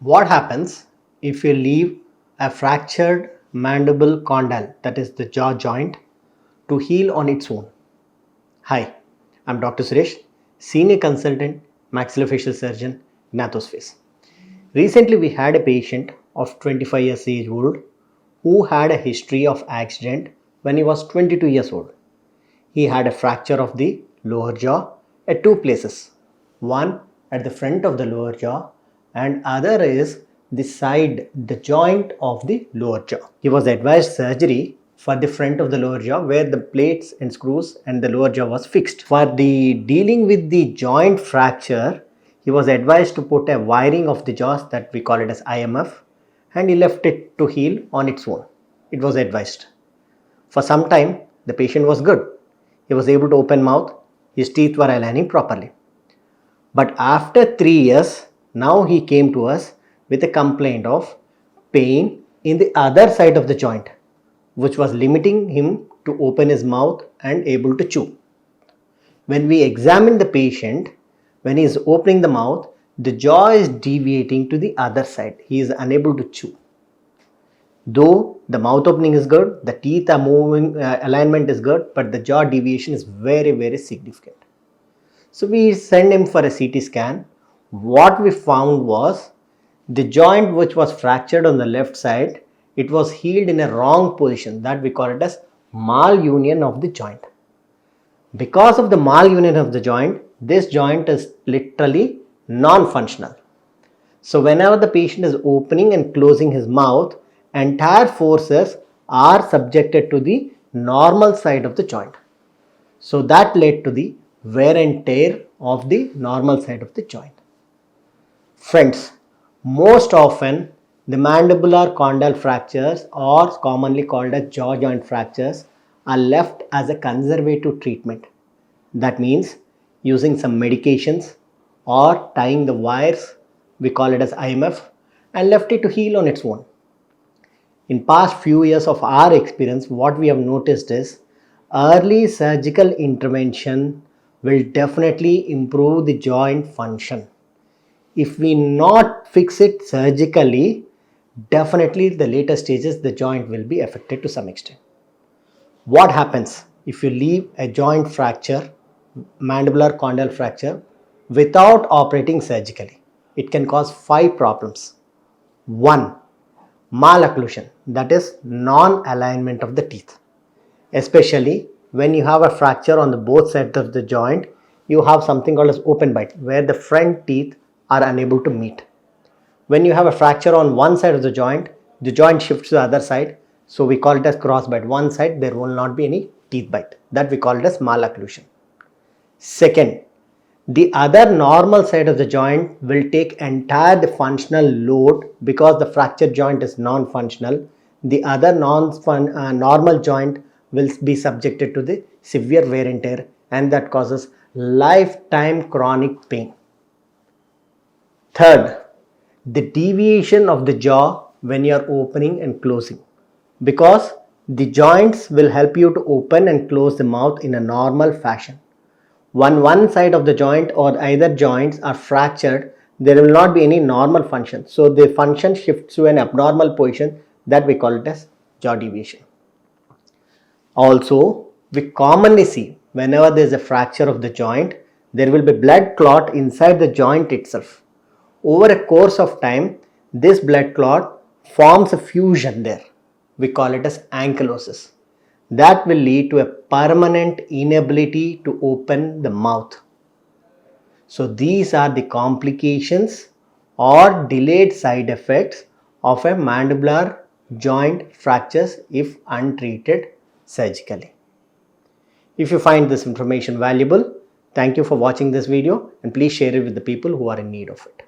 What happens if you leave a fractured mandible condyle, that is the jaw joint, to heal on its own? Hi, I'm Dr. Suresh, Senior Consultant Maxillofacial Surgeon, Gnathos. Recently, we had a patient of 25 years age old who had a history of accident when he was 22 years old. He had a fracture of the lower jaw at two places. One at the front of the lower jaw and other is the side, the joint of the lower jaw. He was advised surgery for the front of the lower jaw where the plates and screws and the lower jaw was fixed. For the dealing with the joint fracture, he was advised to put a wiring of the jaws, that we call it as IMF, and he left it to heal on its own. It was advised. For some time, the patient was good. He was able to open mouth, his teeth were aligning properly. But after 3 years, now he came to us with a complaint of pain in the other side of the joint, which was limiting him to open his mouth and able to chew. When we examine the patient, when he is opening the mouth, the jaw is deviating to the other side. He is unable to chew. Though the mouth opening is good, the teeth are moving, alignment is good, but the jaw deviation is very significant. So we send him for a CT scan. What we found was the joint which was fractured on the left side, it was healed in a wrong position, that we call it as malunion of the joint. Because of the malunion of the joint, this joint is literally non-functional. So whenever the patient is opening and closing his mouth, entire forces are subjected to the normal side of the joint. So that led to the wear and tear of the normal side of the joint. Friends, most often the mandibular condyle fractures, or commonly called as jaw joint fractures, are left as a conservative treatment. That means using some medications or tying the wires, we call it as IMF, and left it to heal on its own. In past few years of our experience, what we have noticed is early surgical intervention will definitely improve the joint function. If we not fix it surgically, definitely the later stages the joint will be affected to some extent. What happens if you leave a joint fracture, mandibular condyle fracture, without operating surgically? It can cause 5 problems. 1. Malocclusion, that is non-alignment of the teeth. Especially when you have a fracture on the both sides of the joint, you have something called as open bite, where the front teeth are unable to meet. When you have a fracture on one side of the joint shifts to the other side, so we call it as crossbite. One side there will not be any teeth bite, that we call it as malocclusion. Second, the other normal side of the joint will take entire the functional load because the fractured joint is non-functional. The other normal joint will be subjected to the severe wear and tear, and that causes lifetime chronic pain. Third, the deviation of the jaw when you are opening and closing, because the joints will help you to open and close the mouth in a normal fashion. When one side of the joint or either joints are fractured, there will not be any normal function. So the function shifts to an abnormal position, that we call it as jaw deviation. Also, we commonly see whenever there is a fracture of the joint, there will be blood clot inside the joint itself. Over a course of time, this blood clot forms a fusion there. We call it as ankylosis. That will lead to a permanent inability to open the mouth. So these are the complications or delayed side effects of a mandibular joint fractures if untreated surgically. If you find this information valuable, thank you for watching this video, and please share it with the people who are in need of it.